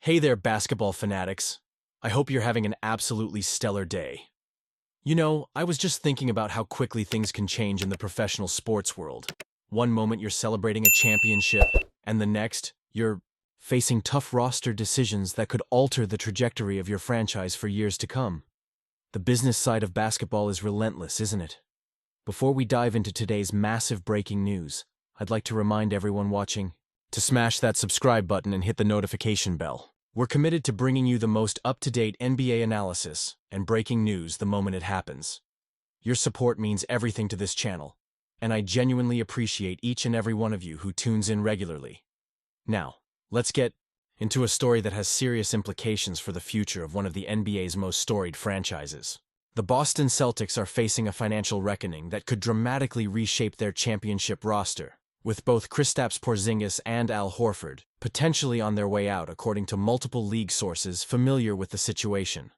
Hey there, basketball fanatics. I hope you're having an absolutely stellar day. You know, I was just thinking about how quickly things can change in the professional sports world. One moment you're celebrating a championship, and the next, you're facing tough roster decisions that could alter the trajectory of your franchise for years to come. The business side of basketball is relentless, isn't it? Before we dive into today's massive breaking news, I'd like to remind everyone watching to smash that subscribe button and hit the notification bell. We're committed to bringing you the most up-to-date NBA analysis and breaking news the moment it happens. Your support means everything to this channel, and I genuinely appreciate each and every one of you who tunes in regularly. Now, let's get into a story that has serious implications for the future of one of the NBA's most storied franchises. The Boston Celtics are facing a financial reckoning that could dramatically reshape their championship roster, with both Kristaps Porzingis and Al Horford potentially on their way out according to multiple league sources familiar with the situation.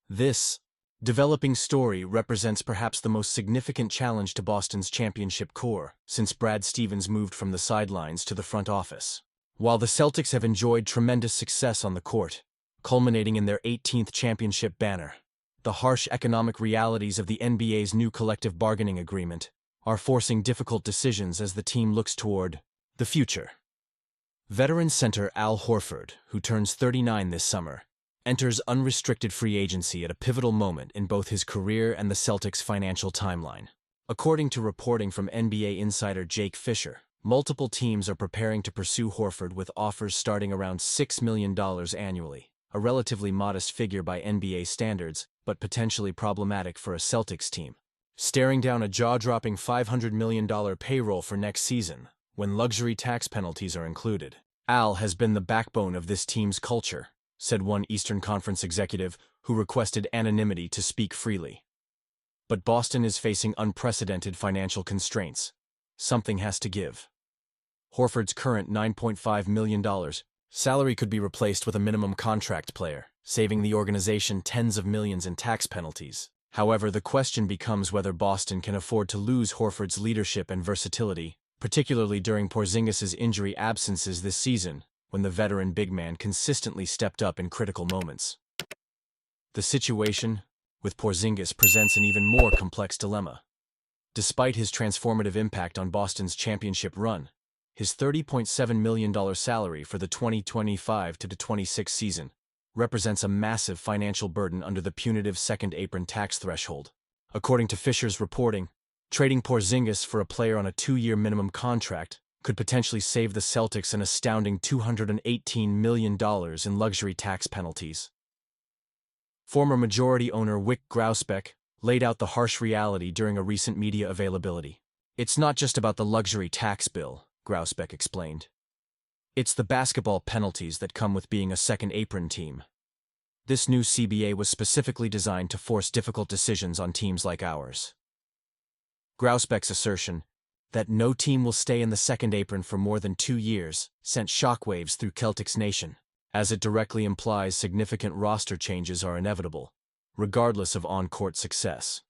This developing story represents perhaps the most significant challenge to Boston's championship core since Brad Stevens moved from the sidelines to the front office. While the Celtics have enjoyed tremendous success on the court, culminating in their 18th championship banner, the harsh economic realities of the NBA's new collective bargaining agreement are forcing difficult decisions as the team looks toward the future. Veteran center Al Horford, who turns 39 this summer, enters unrestricted free agency at a pivotal moment in both his career and the Celtics' financial timeline. According to reporting from NBA insider Jake Fisher, multiple teams are preparing to pursue Horford with offers starting around $6 million annually, a relatively modest figure by NBA standards, but potentially problematic for a Celtics team. Staring down a jaw-dropping $500 million payroll for next season, when luxury tax penalties are included. Al has been the backbone of this team's culture, said one Eastern Conference executive who requested anonymity to speak freely. But Boston is facing unprecedented financial constraints. Something has to give. Horford's current $9.5 million salary could be replaced with a minimum contract player, saving the organization tens of millions in tax penalties. However, the question becomes whether Boston can afford to lose Horford's leadership and versatility, particularly during Porzingis' injury absences this season, when the veteran big man consistently stepped up in critical moments. The situation with Porzingis presents an even more complex dilemma. Despite his transformative impact on Boston's championship run, his $30.7 million salary for the 2025-26 season represents a massive financial burden under the punitive second-apron tax threshold. According to Fisher's reporting, trading Porzingis for a player on a 2-year minimum contract could potentially save the Celtics an astounding $218 million in luxury tax penalties. Former majority owner Wyc Grousbeck laid out the harsh reality during a recent media availability. "It's not just about the luxury tax bill," Grousbeck explained. "It's the basketball penalties that come with being a second-apron team. This new CBA was specifically designed to force difficult decisions on teams like ours." Grousbeck's assertion that no team will stay in the second apron for more than 2 years sent shockwaves through Celtics Nation, as it directly implies significant roster changes are inevitable, regardless of on-court success.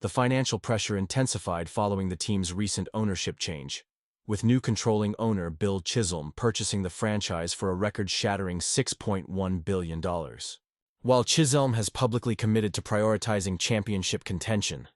The financial pressure intensified following the team's recent ownership change, with new controlling owner Bill Chisholm purchasing the franchise for a record-shattering $6.1 billion. While Chisholm has publicly committed to prioritizing championship contention,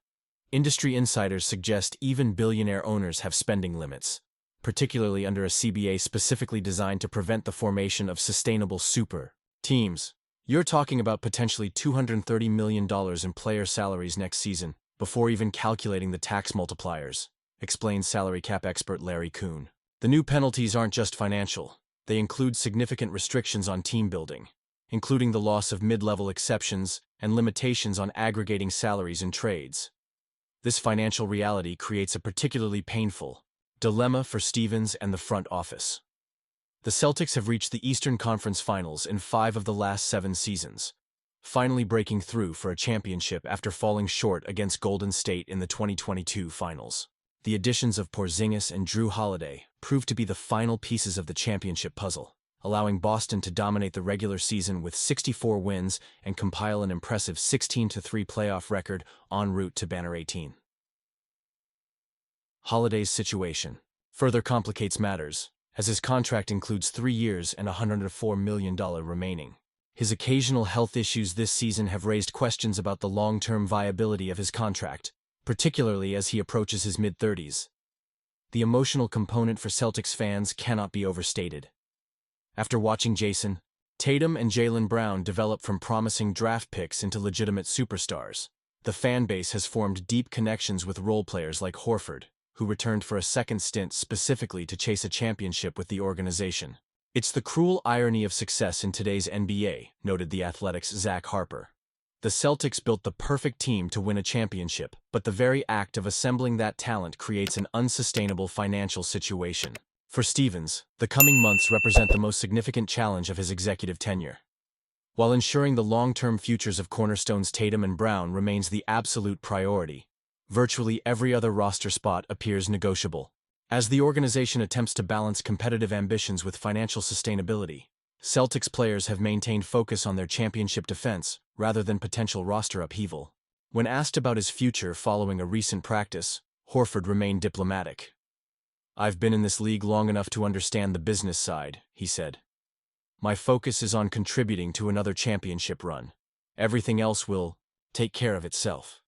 industry insiders suggest even billionaire owners have spending limits, particularly under a CBA specifically designed to prevent the formation of sustainable super teams. "You're talking about potentially $230 million in player salaries next season, before even calculating the tax multipliers," explains salary cap expert Larry Kuhn. "The new penalties aren't just financial. They include significant restrictions on team building, including the loss of mid-level exceptions and limitations on aggregating salaries in trades." This financial reality creates a particularly painful dilemma for Stevens and the front office. The Celtics have reached the Eastern Conference Finals in 5 of the last 7 seasons, finally breaking through for a championship after falling short against Golden State in the 2022 Finals. The additions of Porzingis and Drew Holiday proved to be the final pieces of the championship puzzle, allowing Boston to dominate the regular season with 64 wins and compile an impressive 16-3 playoff record en route to Banner 18. Holiday's situation further complicates matters, as his contract includes 3 years and $104 million remaining. His occasional health issues this season have raised questions about the long-term viability of his contract, particularly as he approaches his mid-30s. The emotional component for Celtics fans cannot be overstated. After watching Jason, Tatum and Jaylen Brown develop from promising draft picks into legitimate superstars, the fan base has formed deep connections with role players like Horford, who returned for a second stint specifically to chase a championship with the organization. "It's the cruel irony of success in today's NBA," noted The Athletic's Zach Harper. "The Celtics built the perfect team to win a championship, but the very act of assembling that talent creates an unsustainable financial situation." For Stevens, the coming months represent the most significant challenge of his executive tenure. While ensuring the long-term futures of cornerstones Tatum and Brown remains the absolute priority, virtually every other roster spot appears negotiable. As the organization attempts to balance competitive ambitions with financial sustainability, Celtics players have maintained focus on their championship defense rather than potential roster upheaval. When asked about his future following a recent practice, Horford remained diplomatic. "I've been in this league long enough to understand the business side," he said. "My focus is on contributing to another championship run. Everything else will take care of itself."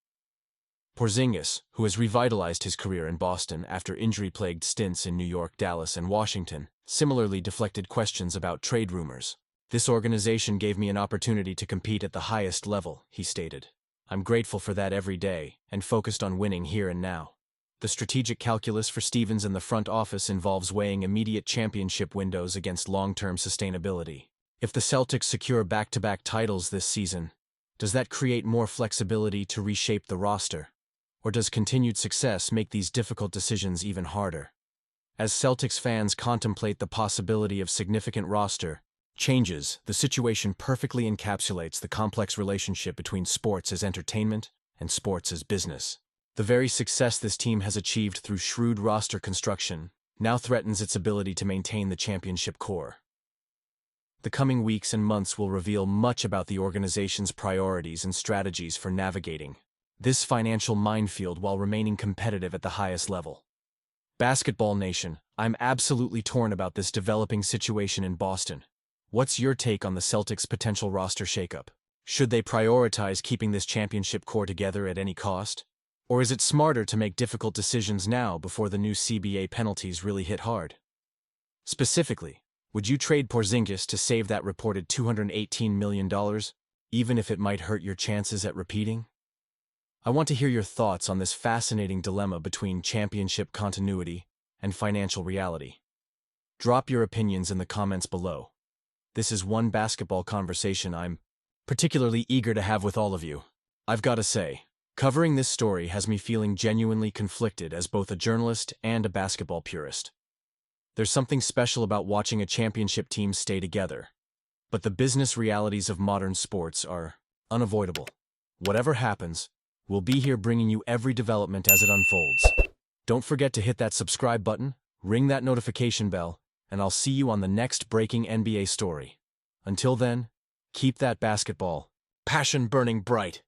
Porzingis, who has revitalized his career in Boston after injury-plagued stints in New York, Dallas, and Washington, similarly deflected questions about trade rumors. "This organization gave me an opportunity to compete at the highest level," he stated. "I'm grateful for that every day and focused on winning here and now." The strategic calculus for Stevens and the front office involves weighing immediate championship windows against long-term sustainability. If the Celtics secure back-to-back titles this season, does that create more flexibility to reshape the roster? Or does continued success make these difficult decisions even harder? As Celtics fans contemplate the possibility of significant roster changes, the situation perfectly encapsulates the complex relationship between sports as entertainment and sports as business. The very success this team has achieved through shrewd roster construction now threatens its ability to maintain the championship core. The coming weeks and months will reveal much about the organization's priorities and strategies for navigating this financial minefield while remaining competitive at the highest level. Basketball Nation, I'm absolutely torn about this developing situation in Boston. What's your take on the Celtics' potential roster shakeup? Should they prioritize keeping this championship core together at any cost? Or is it smarter to make difficult decisions now before the new CBA penalties really hit hard? Specifically, would you trade Porzingis to save that reported $218 million, even if it might hurt your chances at repeating? I want to hear your thoughts on this fascinating dilemma between championship continuity and financial reality. Drop your opinions in the comments below. This is one basketball conversation I'm particularly eager to have with all of you. I've got to say, covering this story has me feeling genuinely conflicted as both a journalist and a basketball purist. There's something special about watching a championship team stay together, but the business realities of modern sports are unavoidable. Whatever happens, we'll be here bringing you every development as it unfolds. Don't forget to hit that subscribe button, ring that notification bell, and I'll see you on the next breaking NBA story. Until then, keep that basketball passion burning bright.